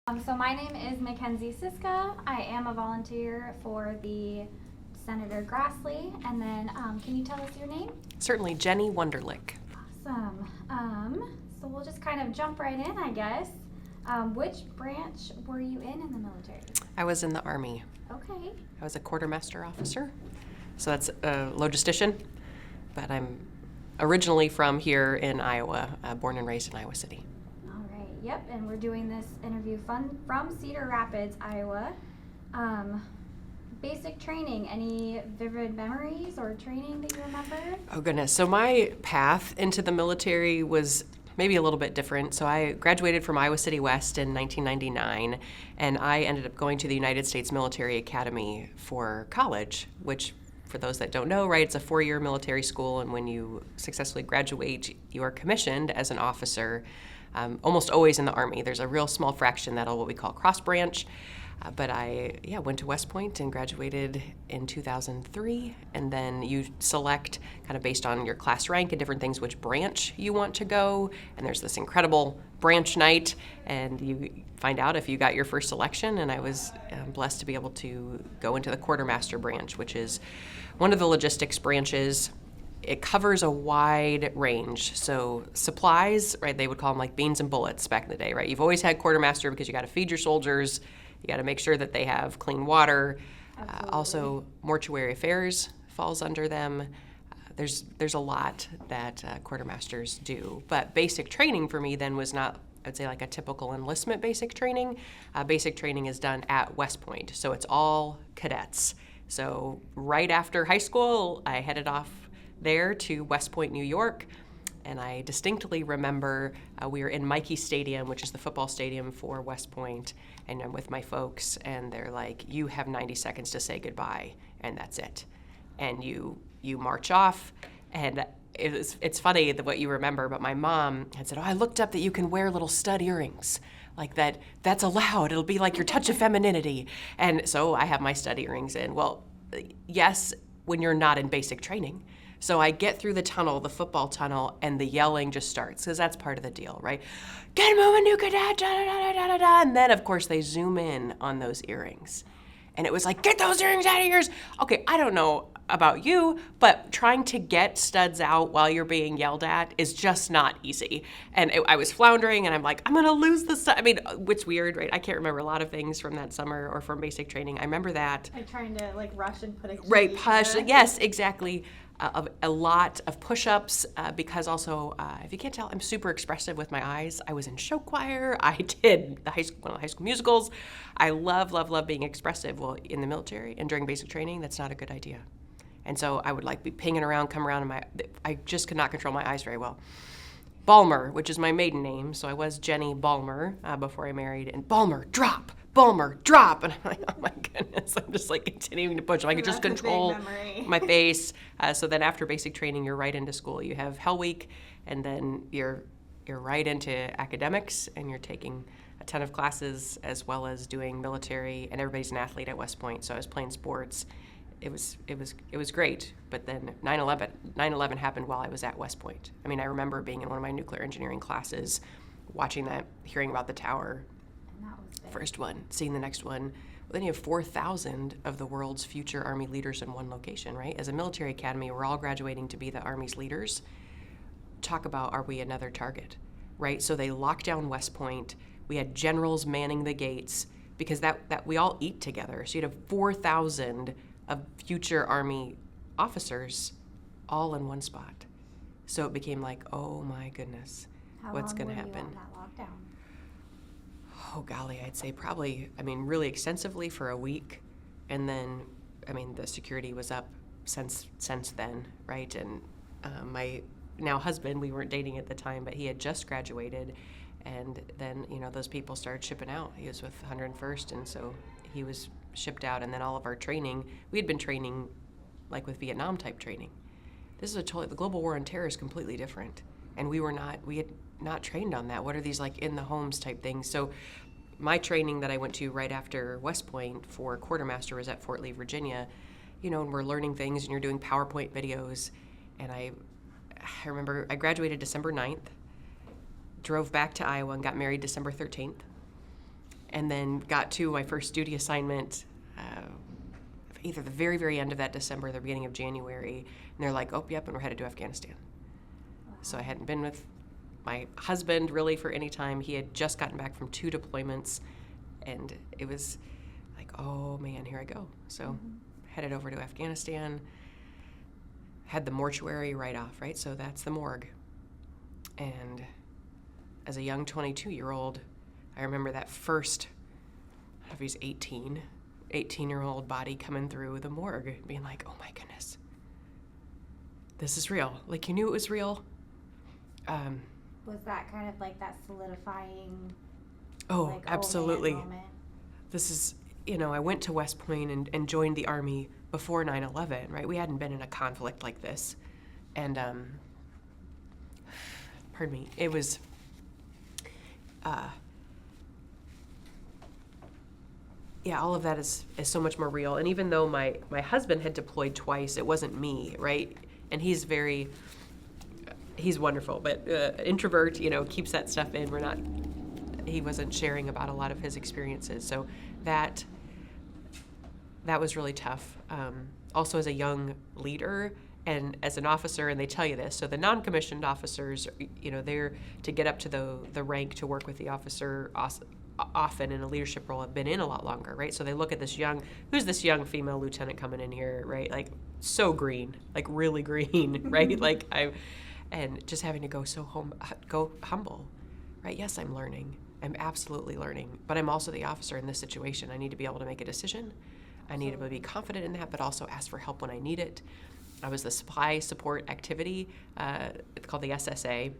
So my name is McKenzie Siska. I am a volunteer for the Senator Grassley. And then can you tell us your name? Certainly, Jennie Wunderlich. Awesome. So we'll just kind of jump right in, I guess. Which branch were you in the military? I was in the Army. Okay. I was a quartermaster officer, so that's a logistician, but I'm originally from here in Iowa, born and raised in Iowa City. All right. Yep. And we're doing this interview from Cedar Rapids, Iowa. Basic training. Any vivid memories or training that you remember? Oh goodness, so my path into the military was maybe a little bit different. So I graduated from Iowa City West in 1999, and I ended up going to the United States Military Academy for college, which, for those that don't know, right, it's a 4-year military school, and when you successfully graduate, you are commissioned as an officer, almost always in the Army. There's a real small fraction that'll what we call cross branch. But I went to West Point and graduated in 2003, and then you select kind of based on your class rank and different things which branch you want to go, and there's this incredible branch night, and you find out if you got your first selection, and I was blessed to be able to go into the quartermaster branch, which is one of the logistics branches. It covers a wide range. So supplies, right, they would call them like beans and bullets back in the day, right? You've always had quartermaster because you got to feed your soldiers. You got to make sure that they have clean water. Also, mortuary affairs falls under them. There's a lot that quartermasters do. But basic training for me then was not, I'd say, like a typical enlistment basic training. Basic training is done at West Point, so it's all cadets. So right after high school, I headed off there to West Point, New York. And I distinctly remember we were in Michie Stadium, which is the football stadium for West Point, and I'm with my folks, and they're like, you have 90 seconds to say goodbye, and that's it. And you march off, and it's funny what you remember, but my mom had said, I looked up that you can wear little stud earrings, like that's allowed. It'll be like your touch of femininity. And so I have my stud earrings in. Well, yes, when you're not in basic training. So I get through the tunnel, the football tunnel, and the yelling just starts, because that's part of the deal, right? Get moving, new cadet, da, da, da, da, da, da. And then, of course, they zoom in on those earrings. And it was like, get those earrings out of yours. Okay, I don't know about you, but trying to get studs out while you're being yelled at is just not easy. And I was floundering, and I'm like, I'm going to lose the stud. I mean, it's weird, right? I can't remember a lot of things from that summer or from basic training. I remember that. Like trying to rush and put a key. Right, push. Yes, exactly. A lot of push-ups because also, if you can't tell, I'm super expressive with my eyes. I was in show choir. I did one of the high school musicals. I love being expressive. Well, in the military and during basic training, that's not a good idea. And so I would be pinging around, come around, and I just could not control my eyes very well. Balmer, which is my maiden name, so I was Jennie Balmer before I married, and Balmer, drop! Balmer, drop! And I'm like, oh my goodness, I'm just continuing to push. I could just control my face. So then after basic training, you're right into school. You have Hell Week, and then you're right into academics, and you're taking a ton of classes as well as doing military, and everybody's an athlete at West Point, so I was playing sports. It was great, but then 9/11 happened while I was at West Point. I mean, I remember being in one of my nuclear engineering classes, watching that, hearing about the tower. First one, seeing the next one. Well, then you have 4,000 of the world's future Army leaders in one location, right? As a military academy, we're all graduating to be the Army's leaders. Talk about, are we another target, right? So they locked down West Point. We had generals manning the gates because that we all eat together. So you'd have 4,000 of future Army officers all in one spot. So it became like, oh my goodness, what's going to happen? How long were you on that lockdown? Oh golly, I'd say probably, really extensively for a week. And then, the security was up since then, right? And my now husband, we weren't dating at the time, but he had just graduated. And then, those people started shipping out. He was with 101st, and so he was shipped out. And then all of our training, we had been training like with Vietnam type training. This is the global war on terror is completely different. And we had not trained on that. What are these in the homes type things? So my training that I went to right after West Point for quartermaster was at Fort Lee, Virginia, and we're learning things and you're doing PowerPoint videos. And I remember I graduated December 9th, drove back to Iowa and got married December 13th. and then got to my first duty assignment either the very, very end of that December or the beginning of January, and they're like, oh, yep, and we're headed to Afghanistan. Wow. So I hadn't been with my husband really for any time. He had just gotten back from 2 deployments, and it was like, oh man, here I go. So headed over to Afghanistan, had the mortuary right off, right? So that's the morgue. And as a young 22-year-old, I remember that first, I don't know if he's 18-year-old body coming through the morgue, being like, oh my goodness, this is real. Like, you knew it was real. Was that kind of like that solidifying? Oh, like, absolutely. Oh man, moment? This is, I went to West Point and joined the Army before 9/11, right? We hadn't been in a conflict like this. And, pardon me, it was, all of that is so much more real. And even though my husband had deployed twice, it wasn't me, right? And he's wonderful, but introvert, keeps that stuff in. He wasn't sharing about a lot of his experiences. So that was really tough. Also as a young leader and as an officer, and they tell you this, so the non-commissioned officers, they're to get up to the rank to work with the officer often in a leadership role have been in a lot longer, right? So they look at who's this young female lieutenant coming in here, right? Like so green, like really green, right? And just having to go go humble, right? Yes, I'm learning. I'm absolutely learning, but I'm also the officer in this situation. I need to be able to make a decision. I need to be confident in that, but also ask for help when I need it. I was the supply support activity, it's called the SSA,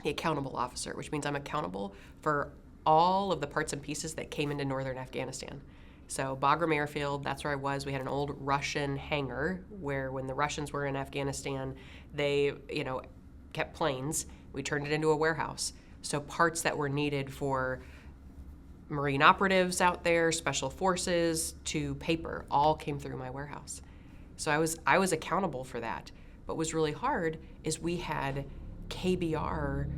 the accountable officer, which means I'm accountable for all of the parts and pieces that came into northern Afghanistan. So Bagram Airfield, that's where I was. We had an old Russian hangar where when the Russians were in Afghanistan, they, kept planes. We turned it into a warehouse. So parts that were needed for Marine operatives out there, special forces, to paper, all came through my warehouse. So I was accountable for that. But what was really hard is we had KBR,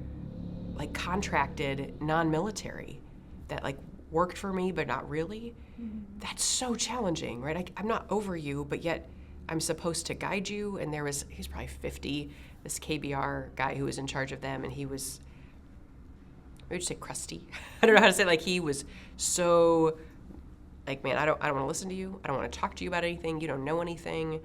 like contracted non-military that like worked for me, but not really. Mm-hmm. That's so challenging, right? I'm not over you, but yet I'm supposed to guide you. And he's probably 50, this KBR guy who was in charge of them, and he was, I would say crusty. I don't know how to say it. Like he was so like, man, I don't want to listen to you. I don't want to talk to you about anything. You don't know anything.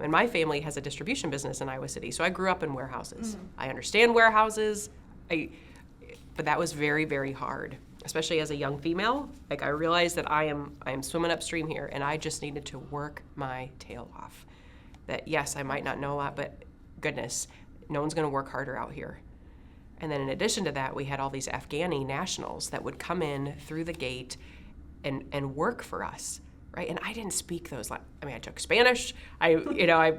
And my family has a distribution business in Iowa City, so I grew up in warehouses. Mm-hmm. I understand warehouses, but that was very, very hard, especially as a young female. Like I realized that I am swimming upstream here, and I just needed to work my tail off. That yes, I might not know a lot, but goodness, no one's going to work harder out here. And then in addition to that, we had all these Afghani nationals that would come in through the gate and work for us, right? And I didn't speak those. I took Spanish. I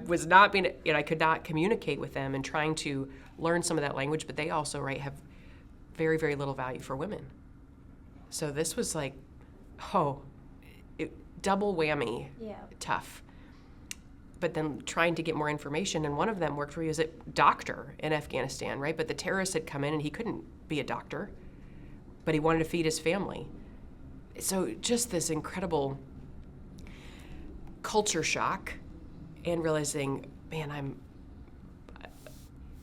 was not being, I could not communicate with them and trying to learn some of that language, but they also, right, have very, very little value for women. So this was like, double whammy, tough. But then trying to get more information, and one of them worked for me as a doctor in Afghanistan, right? But the terrorists had come in and he couldn't be a doctor, but he wanted to feed his family. So just this incredible culture shock and realizing, man,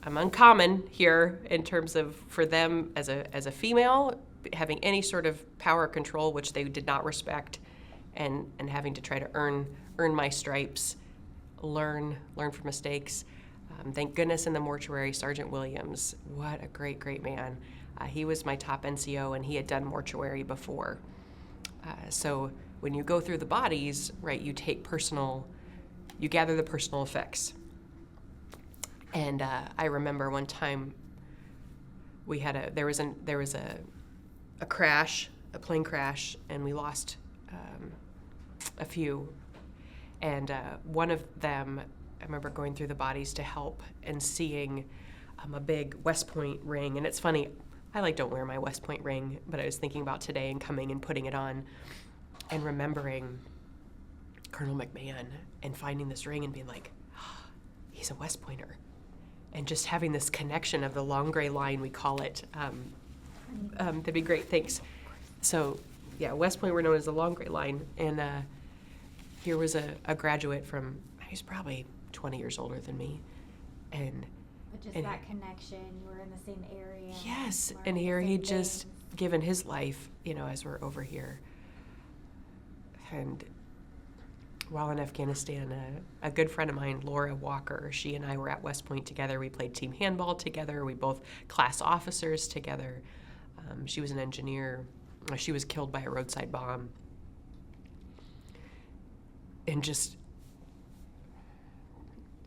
I'm uncommon here in terms of for them as a female, having any sort of power control, which they did not respect, and having to try to earn my stripes, learn from mistakes. Thank goodness in the mortuary, Sergeant Williams, what a great, great man. He was my top NCO, and he had done mortuary before. So when you go through the bodies, right, you gather the personal effects. And I remember one time there was a crash, a plane crash, and we lost a few. And one of them, I remember going through the bodies to help and seeing a big West Point ring. And it's funny, I don't wear my West Point ring, but I was thinking about today and coming and putting it on and remembering Colonel McMahon and finding this ring and being like, he's a West Pointer. And just having this connection of the long gray line, we call it. That'd be great, thanks. so, yeah, West Point, we're known as the Long Gray Line. And here was a graduate from, he's probably 20 years older than me. And But just and that connection, you were in the same area. yes, learned and the here same he'd just things. given his life, as we're over here. And while in Afghanistan, a good friend of mine, Laura Walker, she and I were at West Point together. We played team handball together. We both class officers together. She was an engineer. She was killed by a roadside bomb. And just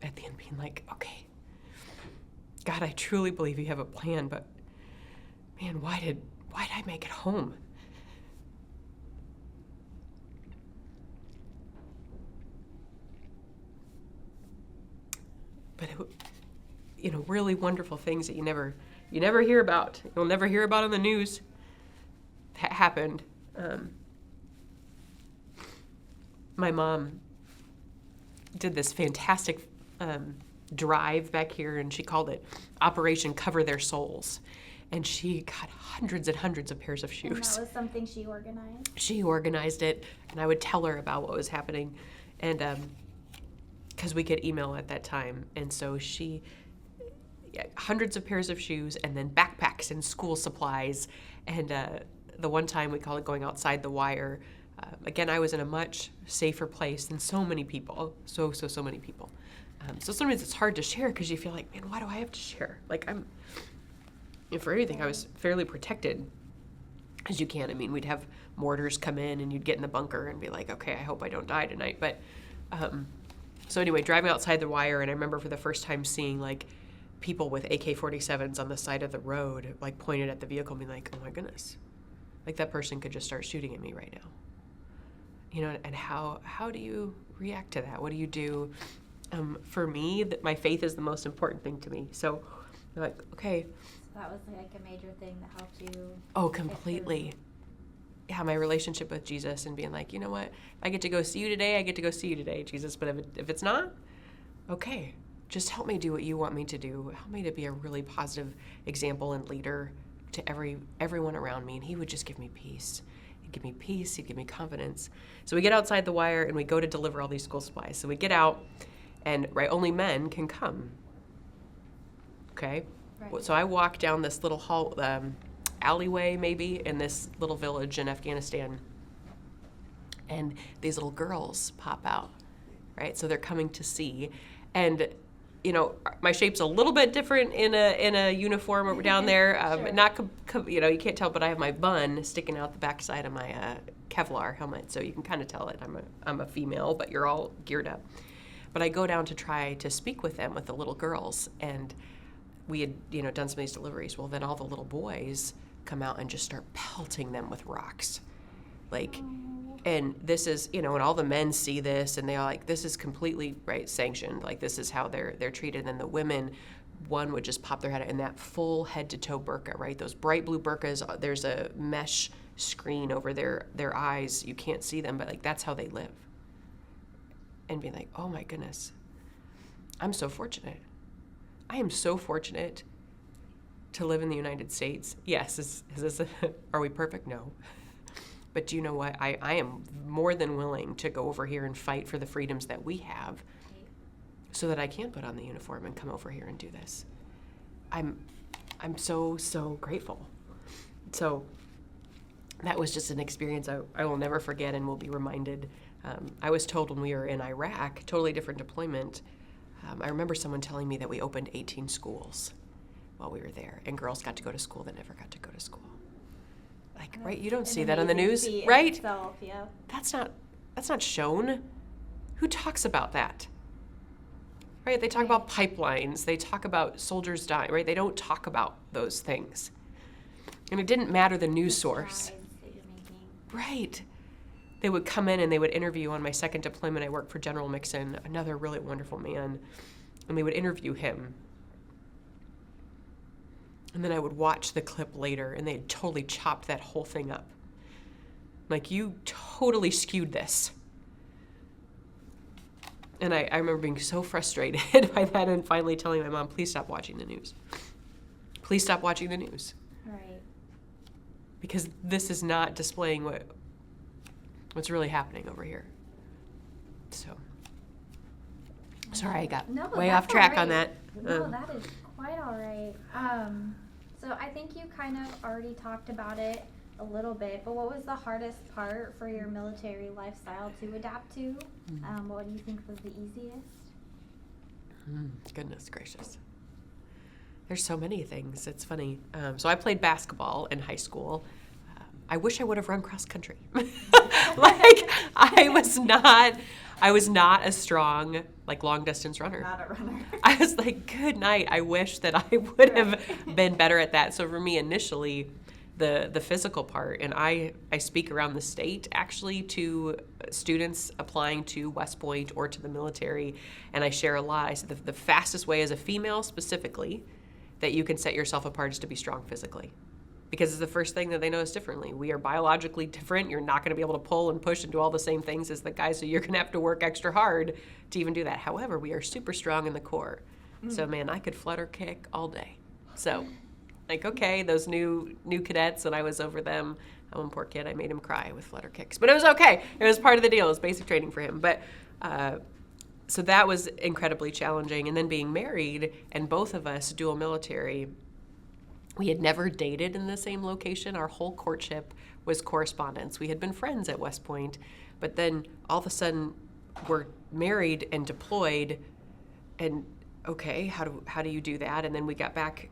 at the end being like, okay, God, I truly believe you have a plan, but man, why did I make it home? But really wonderful things that you never hear about. You'll never hear about on the news. Happened. My mom did this fantastic drive back here, and she called it Operation Cover Their Souls. And she got hundreds and hundreds of pairs of shoes. And that was something she organized? She organized it, and I would tell her about what was happening. And because we could email at that time. And so hundreds of pairs of shoes, and then backpacks and school supplies. And the one time we call it going outside the wire. Again, I was in a much safer place than so many people. So many people. So sometimes it's hard to share because you feel like, man, why do I have to share? Like for anything, I was fairly protected as you can. I mean, we'd have mortars come in and you'd get in the bunker and be like, okay, I hope I don't die tonight. But so anyway, driving outside the wire, and I remember for the first time seeing like people with AK-47s on the side of the road, like pointed at the vehicle and being like, oh my goodness, like that person could just start shooting at me right now. And how do you react to that? What do you do? For me, my faith is the most important thing to me. So I'm like, okay. So that was like a major thing that helped you. Oh, completely. Yeah, my relationship with Jesus and being like, you know what? I get to go see you today. I get to go see you today, Jesus. But if it's not, okay, just help me do what you want me to do. Help me to be a really positive example and leader to everyone around me. And he would just give me peace. He'd give me peace. He'd give me confidence. So we get outside the wire and we go to deliver all these school supplies. So we get out, and only men can come. Okay. Right. So I walk down this little hall, alleyway maybe in this little village in Afghanistan, and these little girls pop out, right? So they're coming to see, and my shape's a little bit different in a uniform down there. Sure. Not you can't tell, but I have my bun sticking out the backside of my Kevlar helmet, so you can kind of tell it. I'm a female, but you're all geared up. But I go down to try to speak with them, with the little girls, and we had done some of these deliveries. Well, then all the little boys come out and just start pelting them with rocks, and this is and all the men see this, and they're like, this is completely sanctioned, like this is how they're treated. And then the women, one would just pop their head out in that full head to toe burqa, those bright blue burqas. There's a mesh screen over their eyes, you can't see them, but that's how they live. And being like, oh my goodness, I'm so fortunate. I am so fortunate to live in the United States. Yes, are we perfect? No. But do you know what? I am more than willing to go over here and fight for the freedoms that we have so that I can put on the uniform and come over here and do this. I'm so grateful. So that was just an experience I will never forget and will be reminded. I was told when we were in Iraq, totally different deployment, I remember someone telling me that we opened 18 schools while we were there, and girls got to go to school that never got to go to school. You don't see that on the news, right? Itself, yeah. That's not shown. Who talks about that? Right? They talk about pipelines. They talk about soldiers dying, right? They don't talk about those things. And it didn't matter the news source. Strides that you're making. Right. They would come in and they would interview. On my second deployment, I worked for General Mixon, another really wonderful man, and they would interview him. And then I would watch the clip later, and they had totally chopped that whole thing up. You totally skewed this. And I remember being so frustrated by that and finally telling my mom, please stop watching the news. Please stop watching the news. Right. because this is not displaying what's really happening over here. So, sorry, I got No, way that's off track all on right. that. No, that is quite all right. So I think you kind of already talked about it a little bit, but what was the hardest part for your military lifestyle to adapt to? What do you think was the easiest? Goodness gracious. There's so many things. It's funny. So I played basketball in high school. I wish I would have run cross country. Like I was not a strong long distance runner. Not a runner. I was like, good night. I wish that I would have been better at that. So for me initially, the physical part, and I speak around the state actually to students applying to West Point or to the military, and I share a lot. I said the fastest way as a female specifically that you can set yourself apart is to be strong physically. Because it's the first thing that they notice differently. We are biologically different. You're not going to be able to pull and push and do all the same things as the guys, so you're going to have to work extra hard to even do that. However, we are super strong in the core. So, man, I could flutter kick all day. So, okay, those new cadets, and I was over them. One poor kid, I made him cry with flutter kicks. But it was okay. It was part of the deal. It was basic training for him. But so that was incredibly challenging. And then being married, and both of us dual military, we had never dated in the same location. Our whole courtship was correspondence. We had been friends at West Point, but then all of a sudden we're married and deployed, and okay, how do you do that? And then we got back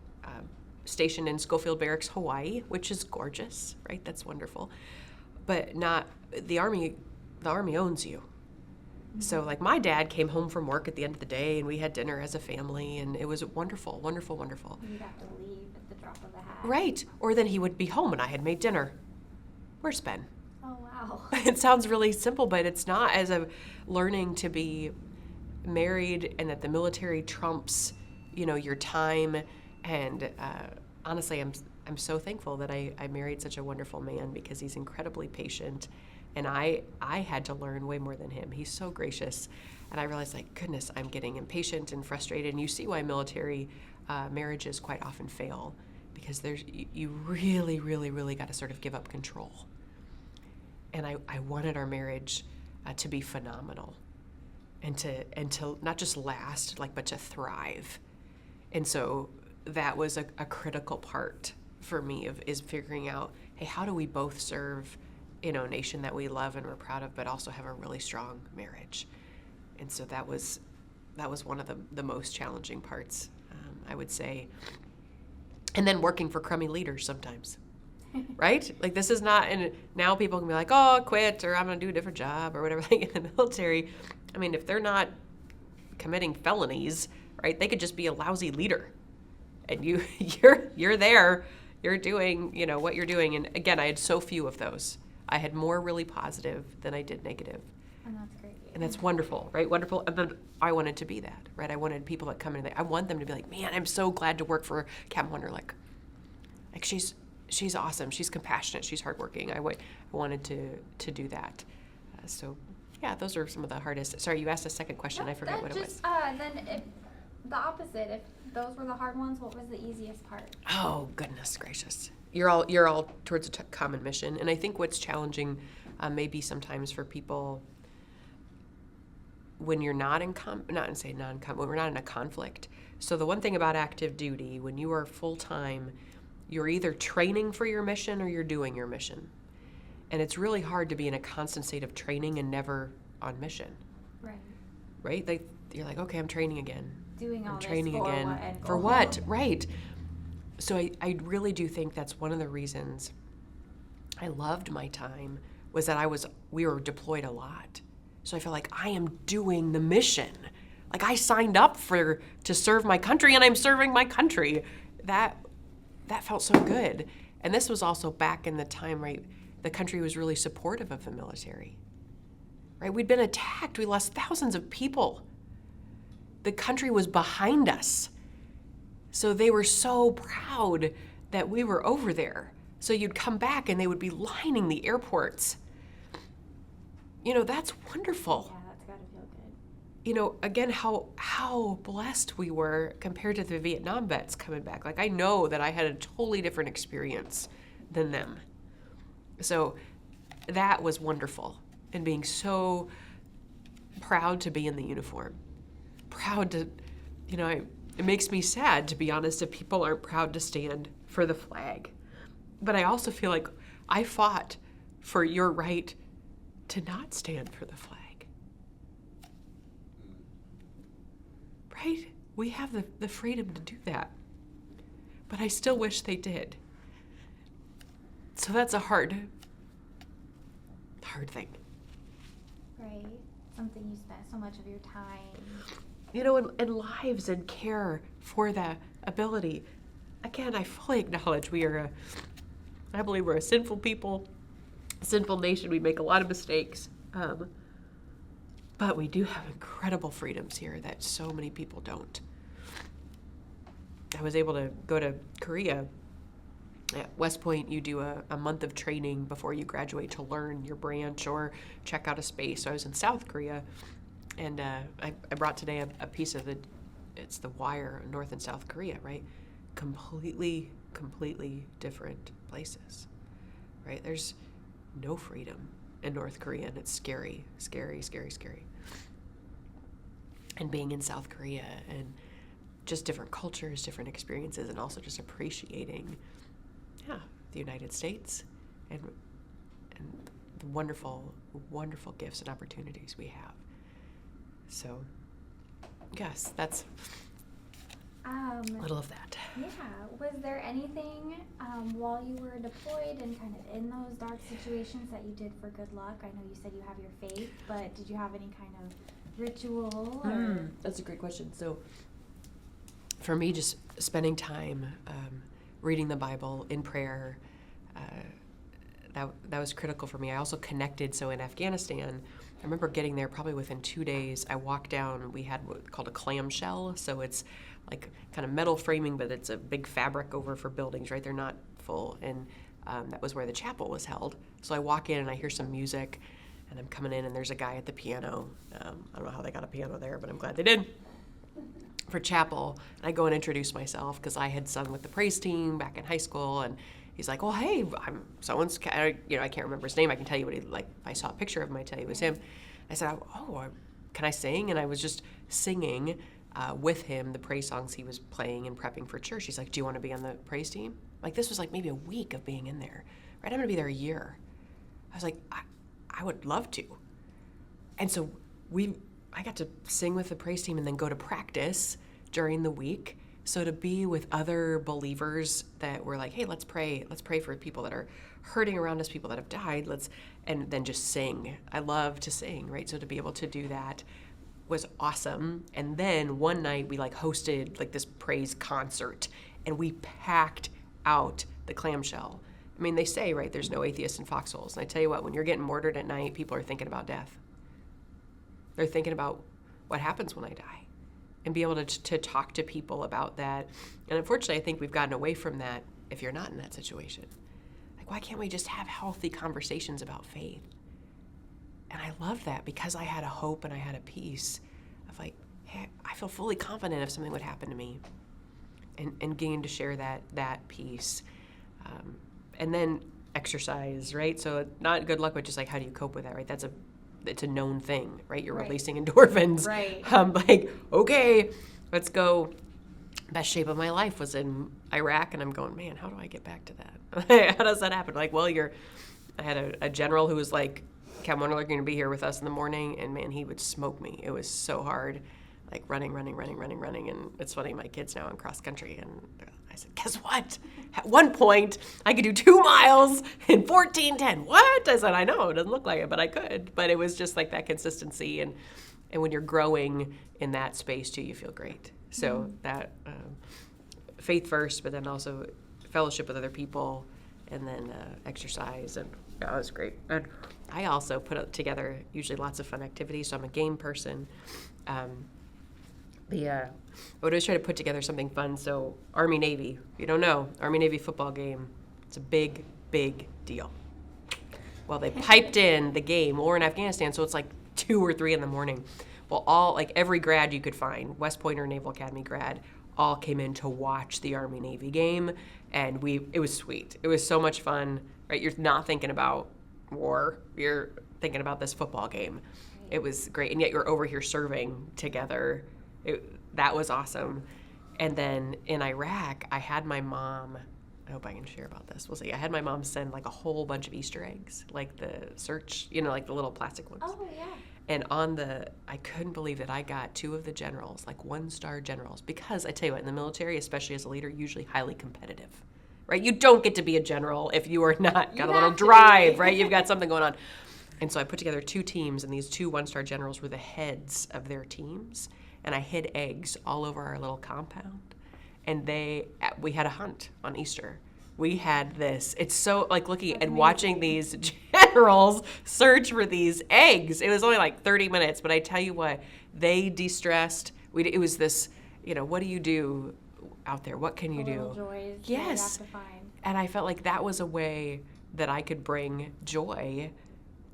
stationed in Schofield Barracks, Hawaii, which is gorgeous, right? That's wonderful. But not the Army owns you. So my dad came home from work at the end of the day, and we had dinner as a family, and it was wonderful, wonderful, wonderful. You'd have to leave at the drop of a hat. Right. Or then he would be home and I had made dinner. Where's Ben? Oh, wow. It sounds really simple, but it's not. As a learning to be married and that the military trumps, your time. And honestly, I'm so thankful that I married such a wonderful man, because he's incredibly patient. And I had to learn way more than him. He's so gracious. And I realized, goodness, I'm getting impatient and frustrated. And you see why military marriages quite often fail, because you really, really, really got to sort of give up control. And I wanted our marriage to be phenomenal, and to not just last, but to thrive. And so that was a critical part for me is figuring out, hey, how do we both serve a nation that we love and we're proud of, but also have a really strong marriage. And so that was one of the most challenging parts, I would say. And then working for crummy leaders sometimes, right? This is not, and now people can be like, oh, quit, or I'm going to do a different job or whatever. In the military, if they're not committing felonies, right, they could just be a lousy leader. And you're there, you're doing, what you're doing. And again, I had so few of those. I had more really positive than I did negative. And that's great. And that's wonderful, right? Wonderful. And then I wanted to be that, right? I wanted people that come in, I want them to be like, man, I'm so glad to work for Captain Wunderlich. She's awesome. She's compassionate. She's hardworking. I wanted to do that. So yeah, those are some of the hardest. Sorry, you asked a second question. I forgot what it was. Then if the opposite, if those were the hard ones, what was the easiest part? Oh, goodness gracious. You're all towards a common mission. And I think what's challenging maybe sometimes for people when you're not in when we're not in a conflict. So the one thing about active duty, when you are full-time, you're either training for your mission or you're doing your mission. And it's really hard to be in a constant state of training and never on mission. Right. Right? You're like, okay, I'm training again. Doing all I'm this training for again. what end For goal? what? Right. So I really do think that's one of the reasons I loved my time, was that we were deployed a lot. So I feel like I am doing the mission. I signed up to serve my country, and I'm serving my country. That felt so good. And this was also back in the time, right? The country was really supportive of the military, right? We'd been attacked. We lost thousands of people. The country was behind us. So they were so proud that we were over there. So you'd come back and they would be lining the airports. That's wonderful. Yeah, that's gotta feel good. Again, how blessed we were compared to the Vietnam vets coming back. I know that I had a totally different experience than them. So that was wonderful, and being so proud to be in the uniform, proud to, it makes me sad, to be honest, if people aren't proud to stand for the flag. But I also feel like I fought for your right to not stand for the flag. Right? We have the freedom to do that. But I still wish they did. So that's a hard thing. Right. Something you spent so much of your time. And lives and care for that ability. Again, I fully acknowledge I believe we're a sinful people, a sinful nation. We make a lot of mistakes. But we do have incredible freedoms here that so many people don't. I was able to go to Korea. At West Point, you do a month of training before you graduate to learn your branch or check out a space. So I was in South Korea, and I brought today a piece of it's the wire, North and South Korea, right? Completely different places, right? There's no freedom in North Korea, and it's scary. And being in South Korea and just different cultures, different experiences, and also just appreciating, the United States and the wonderful gifts and opportunities we have. So, yes, that's a little of that. Yeah. Was there anything while you were deployed and kind of in those dark situations that you did for good luck? I know you said you have your faith, but did you have any kind of ritual? That's a great question. So, for me, just spending time reading the Bible in prayer, that was critical for me. I also connected. So in Afghanistan, I remember getting there probably within 2 days. I walked down, we had what's called a clamshell. So it's like kind of metal framing, but it's a big fabric over for buildings, right? They're not full. And that was where the chapel was held. So I walk in and I hear some music, and I'm coming in and there's a guy at the piano. I don't know how they got a piano there, but I'm glad they did. For chapel, and I go and introduce myself because I had sung with the praise team back in high school, and he's like, "Oh, hey, I'm someone's." I can't remember his name. I can tell you what he like. If I saw a picture of him, I'd tell you it was him. I said, "Oh, can I sing?" And I was just singing with him the praise songs he was playing and prepping for church. He's like, "Do you want to be on the praise team?" Like this was like maybe a week of being in there. Right, I'm gonna be there a year. I was like, I would love to. And so I got to sing with the praise team and then go to practice during the week. So to be with other believers that were like, hey, let's pray for people that are hurting around us, people that have died, and then just sing. I love to sing, right? So to be able to do that was awesome. And then one night we hosted this praise concert, and we packed out the clamshell. I mean, they say, right, there's no atheists in foxholes. And I tell you what, when you're getting mortared at night, people are thinking about death. They're thinking about what happens when I die, and be able to talk to people about that. And unfortunately, I think we've gotten away from that if you're not in that situation. Why can't we just have healthy conversations about faith? And I love that because I had a hope and I had a peace of hey, I feel fully confident if something would happen to me, and getting to share that peace. And then exercise, right? So not good luck, but just how do you cope with that, right? It's a known thing, right? You're releasing endorphins. Right. Okay, let's go. Best shape of my life was in Iraq, and I'm going, man, how do I get back to that? How does that happen? I had a general who was like, Captain Wunderlich, you're going to be here with us in the morning, and man, he would smoke me. It was so hard, running. And it's funny, my kid's now in cross country, and I said, guess what? At one point, I could do 2 miles in 14:10. What? I said, I know, it doesn't look like it, but I could. But it was just that consistency, and when you're growing in that space too, you feel great. So that faith first, but then also fellowship with other people, and then exercise, and that was great. And I also put together usually lots of fun activities, so I'm a game person. I would always try to put together something fun. So Army-Navy, if you don't know, Army-Navy football game, it's a big, big deal. Well, they piped in the game. Well, we're in Afghanistan, so it's 2 or 3 in the morning. Well, every grad you could find, West Point or Naval Academy grad, all came in to watch the Army-Navy game, and it was sweet. It was so much fun. right? You're not thinking about war. You're thinking about this football game. It was great. And yet you're over here serving together. That was awesome. And then in Iraq, I had my mom, I hope I can share about this. We'll see. I had my mom send like a whole bunch of Easter eggs, like the search, like the little plastic ones. Oh, yeah. And I couldn't believe that I got 2 of the generals, like 1-star generals, because I tell you what, in the military, especially as a leader, usually highly competitive, right? You don't get to be a general if you are not got a little drive, right? You've got something going on. And so I put together 2 teams, and these 2 1-star generals were the heads of their teams. And I hid eggs all over our little compound. And we had a hunt on Easter. We had this. It's so like looking and watching these generals search for these eggs. It was only like 30 minutes, but I tell you what, they de-stressed. It was this, what do you do out there? What can you do? Joys yes. You have to find. And I felt like that was a way that I could bring joy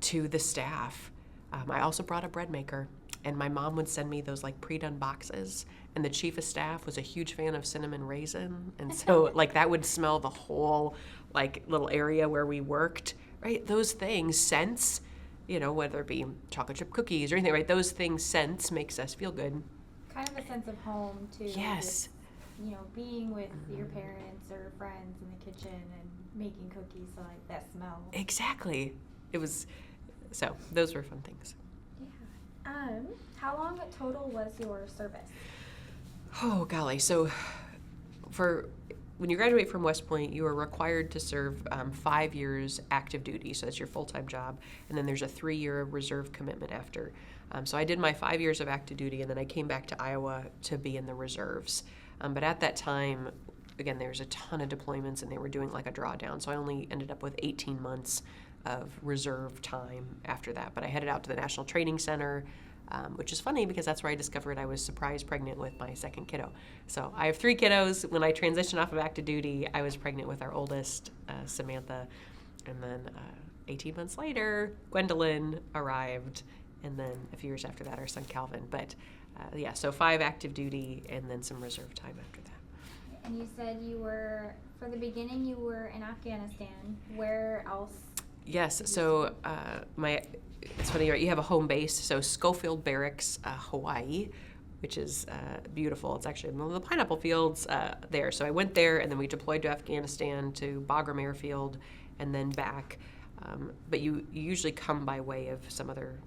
to the staff. I also brought a bread maker, and my mom would send me those like pre-done boxes, and the chief of staff was a huge fan of cinnamon raisin, and so like that would smell the whole like little area where we worked, right? Those things, scents, whether it be chocolate chip cookies or anything, right? Those things, scents makes us feel good. Kind of a sense of home too. Yes. Just, being with your parents or friends in the kitchen and making cookies, so like that smell. Exactly. So those were fun things. Yeah. How long total was your service? Oh, golly. So when you graduate from West Point, you are required to serve 5 years active duty. So that's your full-time job. And then there's a 3-year reserve commitment after. So I did my 5 years of active duty, and then I came back to Iowa to be in the reserves. But at that time, again, there was a ton of deployments, and they were doing like a drawdown. So I only ended up with 18 months of reserve time after that. But I headed out to the National Training Center, which is funny because that's where I discovered I was surprise pregnant with my second kiddo. So I have 3 kiddos. When I transitioned off of active duty, I was pregnant with our oldest, Samantha. And then 18 months later, Gwendolyn arrived. And then a few years after that, our son Calvin. But so 5 active duty and then some reserve time after that. And you said for the beginning, you were in Afghanistan. Where else? Yes, so it's funny, right? You have a home base, so Schofield Barracks, Hawaii, which is beautiful. It's actually in the middle of the pineapple fields there. So I went there, and then we deployed to Afghanistan, to Bagram Airfield, and then back. But you usually come by way of some other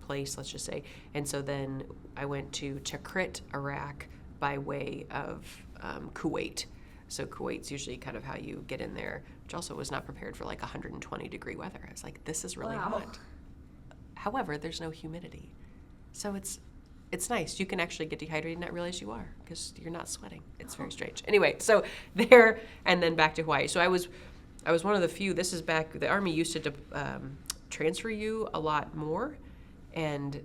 place, let's just say. And so then I went to Tikrit, Iraq, by way of Kuwait. So Kuwait's usually kind of how you get in there, which also was not prepared for like 120-degree weather. I was like, this is really hot. However, there's no humidity. So it's nice. You can actually get dehydrated and not realize you are because you're not sweating. It's very strange. Anyway, so there and then back to Hawaii. So I was one of the few, this is back, the Army used to transfer you a lot more, and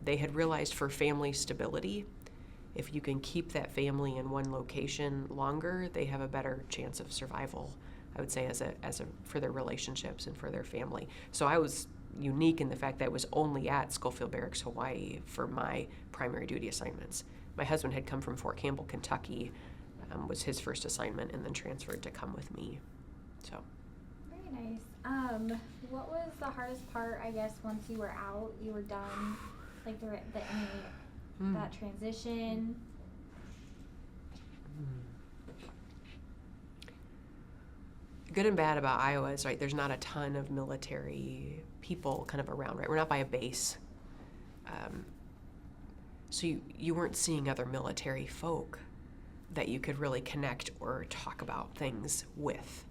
they had realized for family stability, if you can keep that family in one location longer, they have a better chance of survival, I would say, for their relationships and for their family. So I was unique in the fact that I was only at Schofield Barracks, Hawaii for my primary duty assignments. My husband had come from Fort Campbell, Kentucky, was his first assignment, and then transferred to come with me. So. Very nice. What was the hardest part, I guess, once you were out, you were done, like that transition? Good and bad about Iowa is, right, there's not a ton of military people kind of around, right? We're not by a base. So you weren't seeing other military folk that you could really connect or talk about things with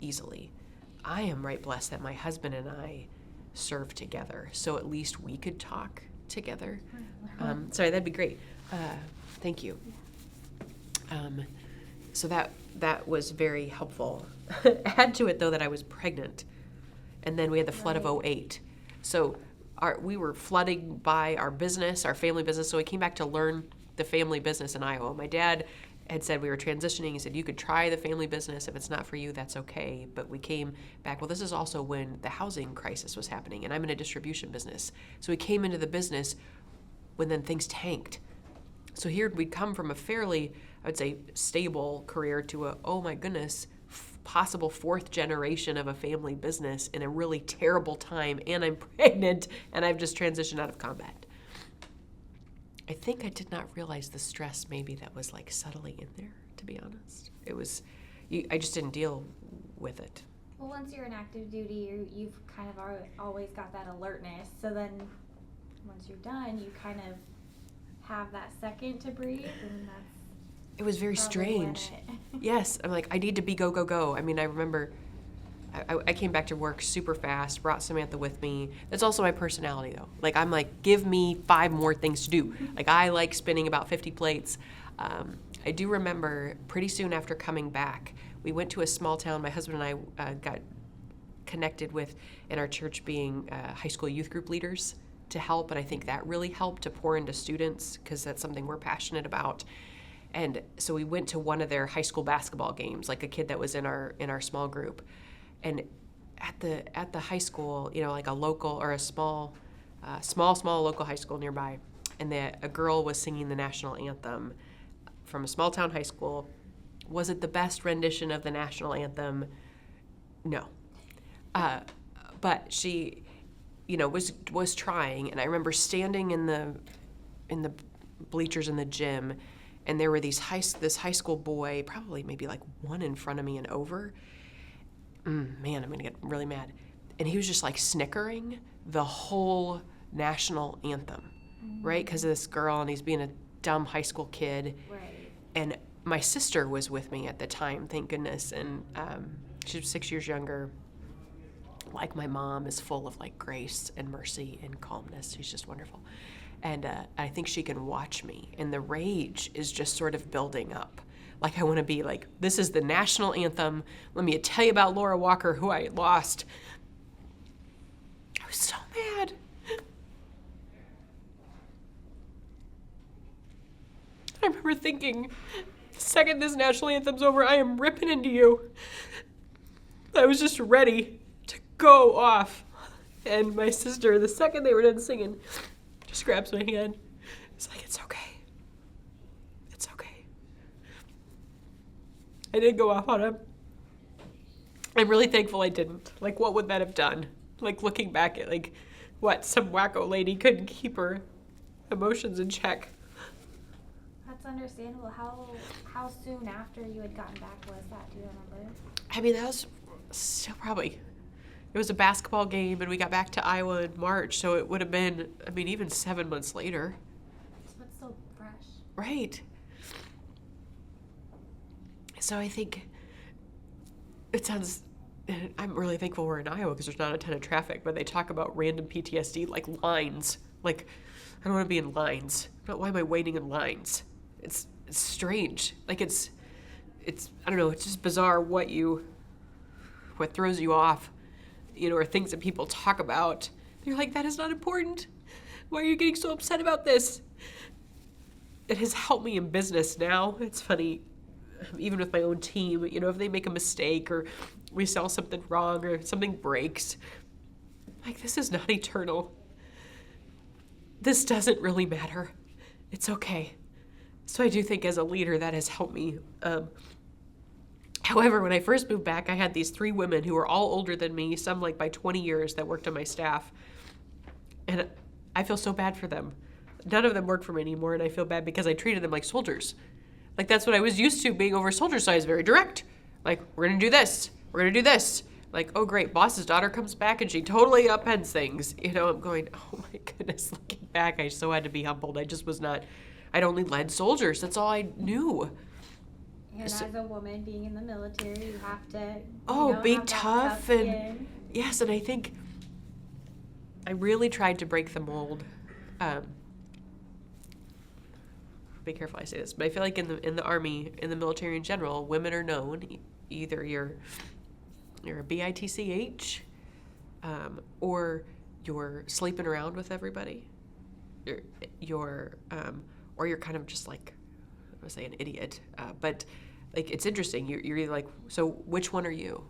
easily. I am right blessed that my husband and I served together, so at least we could talk together. Sorry, that'd be great. Thank you. So that was very helpful. Add to it, though, that I was pregnant, and then we had the flood of '08. So we were flooding by our business, our family business, so we came back to learn the family business in Iowa. My dad had said we were transitioning. He said, you could try the family business. If it's not for you, that's okay. But we came back. Well, this is also when the housing crisis was happening, and I'm in a distribution business. So we came into the business when then things tanked. So here we'd come from a fairly, I would say, stable career to oh my goodness, possible fourth generation of a family business in a really terrible time, and I'm pregnant, and I've just transitioned out of combat. I think I did not realize the stress maybe that was like subtly in there, to be honest. It was, I just didn't deal with it. Well, once you're in active duty, you've kind of always got that alertness. So then once you're done, you kind of have that second to breathe, and that's it was very strange. Yes, I'm like, I need to be go, go, go. I mean, I remember I came back to work super fast, brought Samantha with me. That's also my personality, though. Like, I'm like, give me 5 more things to do. Like, I like spinning about 50 plates. I do remember pretty soon after coming back, we went to a small town. My husband and I got connected with in our church being high school youth group leaders to help, and I think that really helped to pour into students because that's something we're passionate about. And so we went to one of their high school basketball games, like a kid that was in our small group. And at the high school, you know, like a local or a small local high school nearby, and a girl was singing the national anthem from a small town high school. Was it the best rendition of the national anthem? No. But she, you know, was trying, and I remember standing in the bleachers in the gym, and there were this high school boy, probably maybe like one in front of me and over. Man, I'm gonna get really mad. And he was just like snickering the whole national anthem, right? Because of this girl, and he's being a dumb high school kid. Right. And my sister was with me at the time, thank goodness, and she was 6 years younger. Like my mom, is full of like grace and mercy and calmness. She's just wonderful. And I think she can watch me, and the rage is just sort of building up. Like, I want to be like, this is the national anthem. Let me tell you about Laura Walker, who I lost. I was so mad. I remember thinking, the second this national anthem's over, I am ripping into you. I was just ready to go off. And my sister, the second they were done singing, just grabs my hand. It's like, it's okay. It's okay. I did go off on him. I'm really thankful I didn't. Like, what would that have done? Like, looking back at, like, what, some wacko lady couldn't keep her emotions in check. That's understandable. How soon after you had gotten back was that? Do you remember? I mean, that was still probably, it was a basketball game, and we got back to Iowa in March, so it would have been, I mean, even 7 months later. So it's still fresh. Right. So I think it sounds, I'm really thankful we're in Iowa because there's not a ton of traffic, but they talk about random PTSD like lines. Like, I don't want to be in lines. Why am I waiting in lines? It's strange. Like, it's I don't know, it's just bizarre what throws you off, you know, or things that people talk about. You're like, that is not important. Why are you getting so upset about this? It has helped me in business now. It's funny, even with my own team, you know, if they make a mistake or we sell something wrong or something breaks, like, this is not eternal. This doesn't really matter. It's okay. So I do think as a leader that has helped me. However, when I first moved back, I had these 3 women who were all older than me, some like by 20 years, that worked on my staff. And I feel so bad for them. None of them work for me anymore, and I feel bad because I treated them like soldiers. Like, that's what I was used to, being over soldiers, so I was very direct. Like, we're gonna do this, we're gonna do this. Like, oh great, boss's daughter comes back and she totally upends things. You know, I'm going, oh my goodness, looking back, I so had to be humbled. I just was not, I'd only led soldiers, that's all I knew. And as a woman being in the military, you have to Be have that tough skin. and yes, and I think I really tried to break the mold. Be careful I say this, but I feel like in the Army, in the military in general, women are known either you're a bitch, or you're sleeping around with everybody, or you're kind of just like, I would say an idiot, but like, it's interesting. You're either like, so which one are you,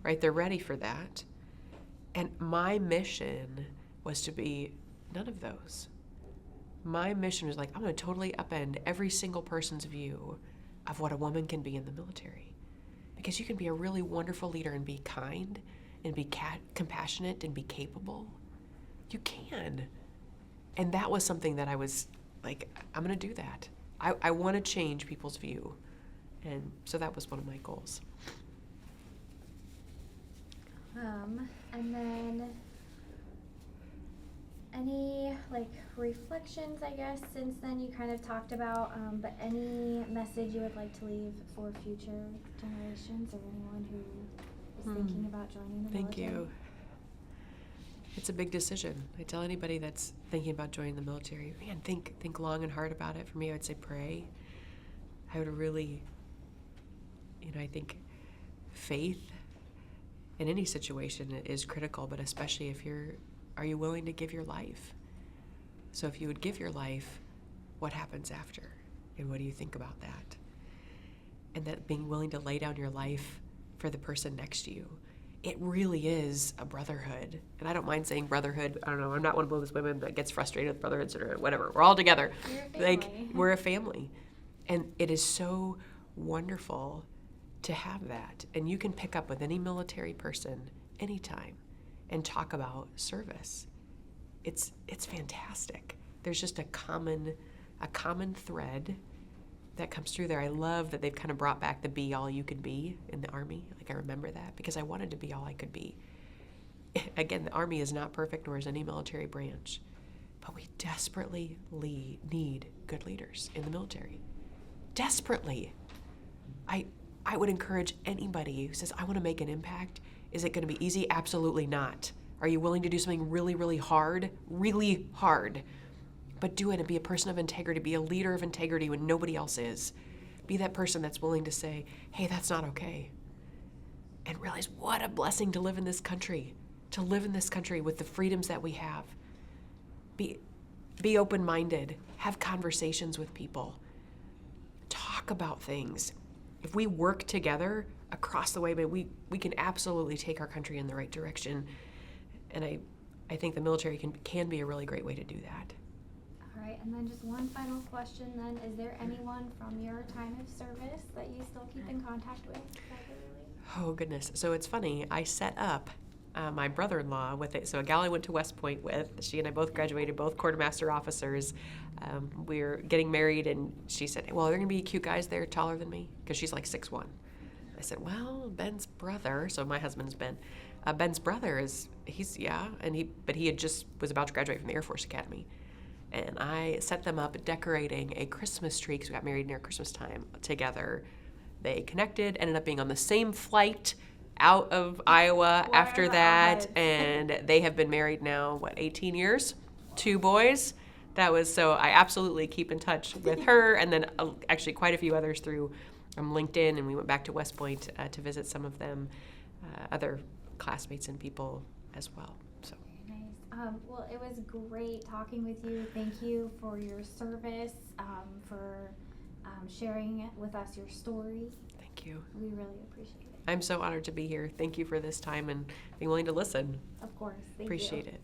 right? They're ready for that, and my mission was to be none of those. My mission was like, I'm going to totally upend every single person's view of what a woman can be in the military. because you can be a really wonderful leader and be kind and be compassionate and be capable. You can. And that was something that I was like, I'm going to do that. I want to change people's view. And so that was one of my goals. And then any like reflections, I guess, since then you kind of talked about, but any message you would like to leave for future generations or anyone who is thinking about joining the Thank military? you. It's a big decision. I tell anybody that's thinking about joining the military, man, think long and hard about it. For me, I would say pray. I would really, I think faith in any situation is critical, but especially if are you willing to give your life? So if you would give your life, what happens after? And what do you think about that? And that being willing to lay down your life for the person next to you. It really is a brotherhood. And I don't mind saying brotherhood. I don't know, I'm not one of those women that gets frustrated with brotherhoods or whatever. We're all together. We're a family. And it is so wonderful to have that. And you can pick up with any military person anytime and talk about service. It's fantastic. There's just a common thread that comes through there. I love that they've kind of brought back the be all you could be in the Army. Like, I remember that because I wanted to be all I could be. Again, the Army is not perfect, nor is any military branch, but we desperately need good leaders in the military. Desperately. I would encourage anybody who says, I want to make an impact. Is it going to be easy? Absolutely not. Are you willing to do something really, really hard? Really hard. But do it and be a person of integrity. Be a leader of integrity when nobody else is. Be that person that's willing to say, hey, that's not okay. And realize what a blessing to live in this country. To live in this country with the freedoms that we have. Be open-minded. Have conversations with people. Talk about things. If we work together across the way, we can absolutely take our country in the right direction. And I think the military can be a really great way to do that. All right, and then just one final question then. Is there anyone from your time of service that you still keep in contact with regularly? Oh, goodness. So it's funny. I set up my brother-in-law with it. So a gal I went to West Point with, she and I both graduated, both quartermaster officers. We were getting married, and she said, well, are there going to be cute guys there taller than me? Because she's like 6'1". I said, well, Ben's brother, so my husband's Ben, Ben's brother but he had just was about to graduate from the Air Force Academy. And I set them up decorating a Christmas tree, because we got married near Christmas time together. They connected, ended up being on the same flight out of Iowa after that, and they have been married now, 18 years? 2 boys. That was, so I absolutely keep in touch with her, and then actually quite a few others through LinkedIn, and we went back to West Point to visit some of them, other classmates and people as well. So. Nice. Well, it was great talking with you. Thank you for your service, for sharing with us your story. Thank you. We really appreciate it. I'm so honored to be here. Thank you for this time and being willing to listen. Of course. Thank you. Appreciate it.